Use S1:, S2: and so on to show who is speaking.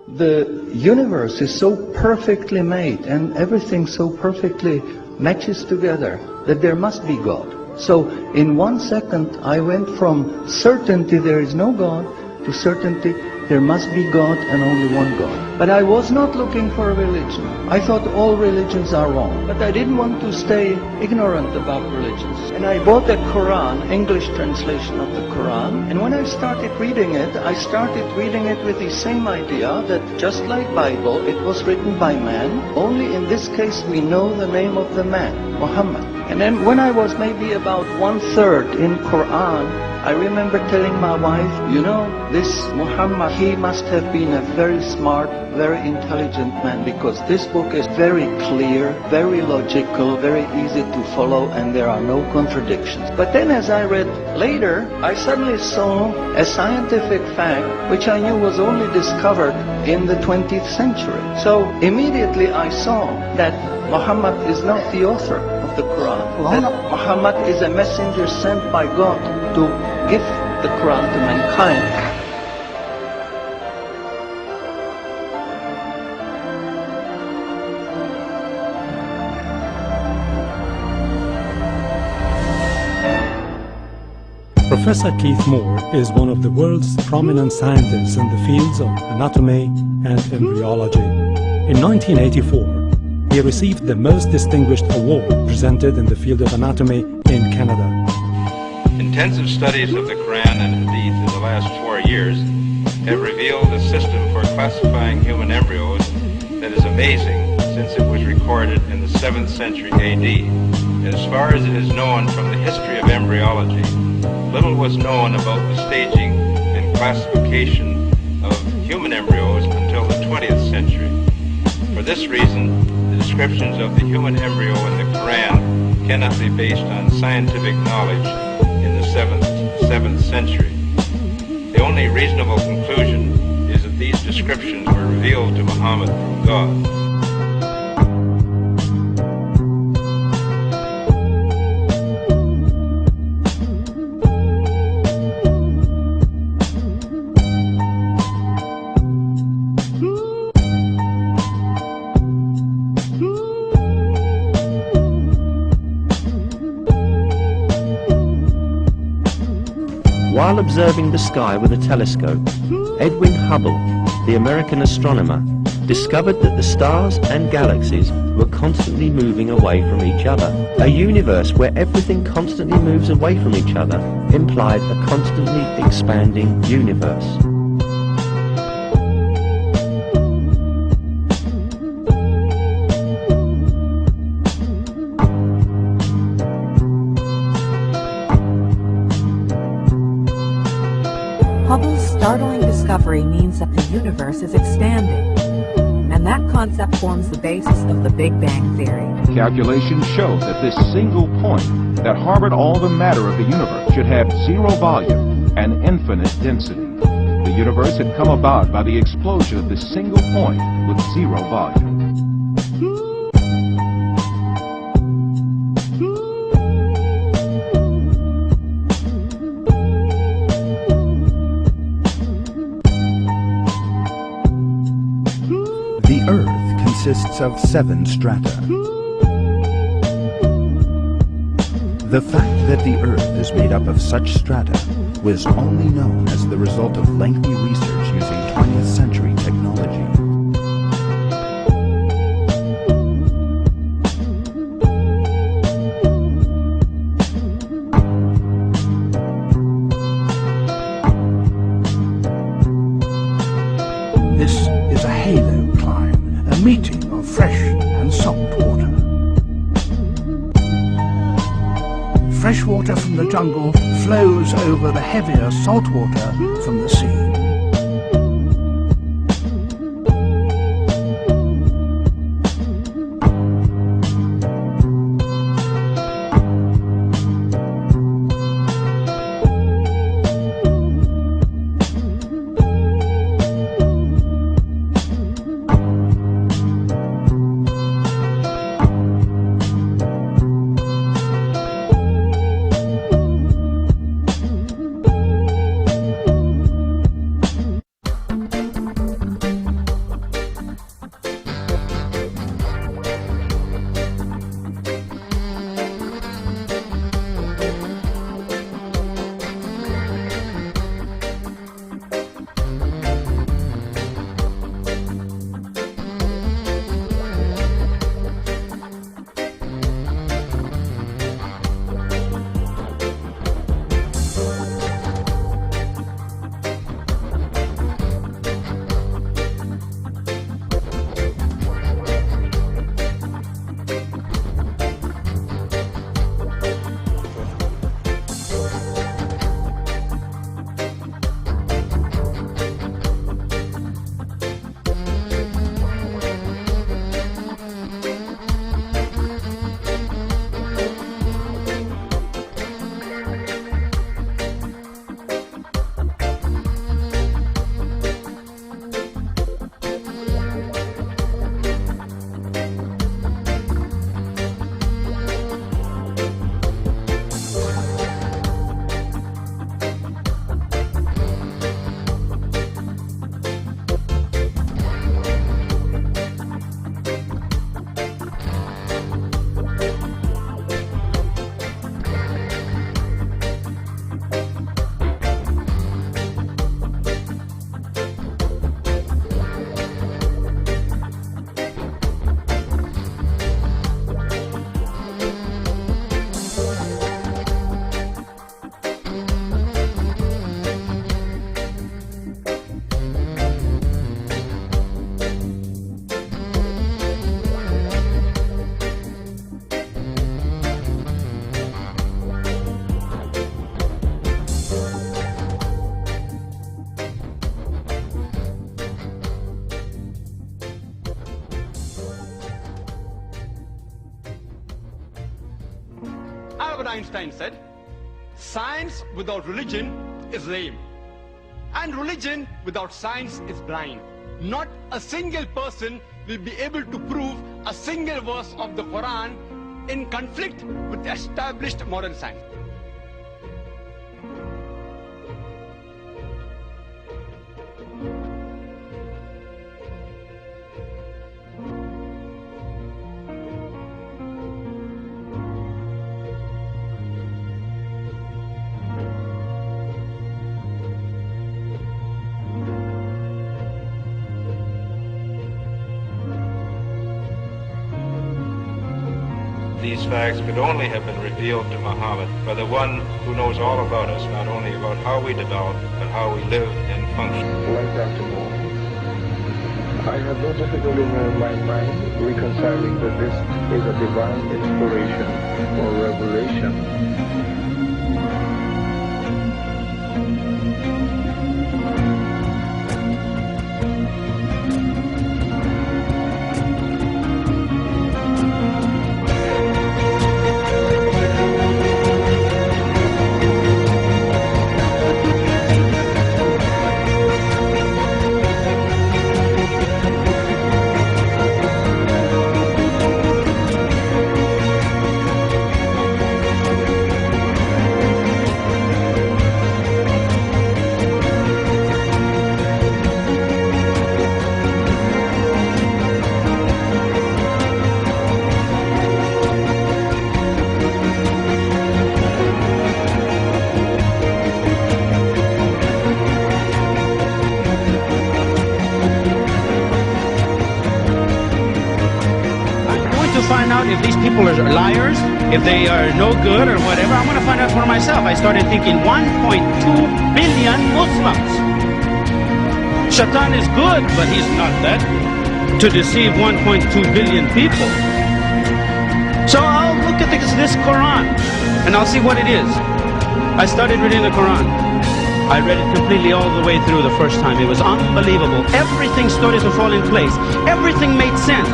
S1: The universe is so perfectly made and everything so perfectly matches together that there must be God. So in 1 second I went from certainty there is no God to certainty there must be God and only one God. But I was not looking for a religion. I thought all religions are wrong. But I didn't want to stay ignorant about religions. And I bought the Quran, English translation of the Quran. And when I started reading it with the same idea that just like Bible, it was written by man. Only in this case we know the name of the man, Muhammad. And then when I was maybe about 1/3 in Quran, I remember telling my wife, you know, this Muhammad, he must have been a very smart, very intelligent man, because this book is very clear, very logical, very easy to follow, and there are no contradictions. But then as I read later, I suddenly saw a scientific fact which I knew was only discovered in the 20th century. So immediately I saw that Muhammad is not the author of the Quran, that Muhammad is a messenger sent by God to give the Quran to mankind.
S2: Professor Keith Moore is one of the world's prominent scientists in the fields of anatomy and embryology. In 1984, he received the most distinguished award presented in the field of anatomy in Canada.
S3: Intensive studies of the Quran and Hadith in the last 4 years have revealed a system for classifying human embryos that is amazing, since it was recorded in the 7th century AD. As far as it is known from the history of embryology, little was known about the staging and classification of human embryos until the 20th century. For this reason, the descriptions of the human embryo in the Quran cannot be based on scientific knowledge in the 7th century. The only reasonable conclusion is that these descriptions were revealed to Muhammad from God.
S4: While observing the sky with a telescope, Edwin Hubble, the American astronomer, discovered that the stars and galaxies were constantly moving away from each other. A universe where everything constantly moves away from each other implied a constantly expanding universe.
S5: Hubble's startling discovery means that the universe is expanding, and that concept forms the basis of the Big Bang Theory.
S6: Calculations show that this single point that harbored all the matter of the universe should have zero volume and infinite density. The universe had come about by the explosion of this single point with zero volume.
S7: The Earth consists of 7 strata. The fact that the Earth is made up of such strata was only known as the result of lengthy research using 20th century technology. This is a halo climb, a meeting of fresh and salt water. Fresh water from the jungle flows over the heavier salt water from the sea.
S8: Einstein said, science without religion is lame, and religion without science is blind. Not a single person will be able to prove a single verse of the Quran in conflict with established modern science.
S3: These facts could only have been revealed to Muhammad by the one who knows all about us, not only about how we develop, but how we live and function.
S9: Like Dr. Moore, I have no difficulty in my mind reconciling that this is a divine inspiration or revelation.
S10: Find out if these people are liars, if they are no good or whatever. I'm going to find out for myself. I started thinking 1.2 billion Muslims. Shaitan is good, but he's not that good to deceive 1.2 billion people. So I'll look at this Quran and I'll see what it is. I started reading the Quran. I read it completely all the way through the first time. It was unbelievable. Everything started to fall in place. Everything made sense.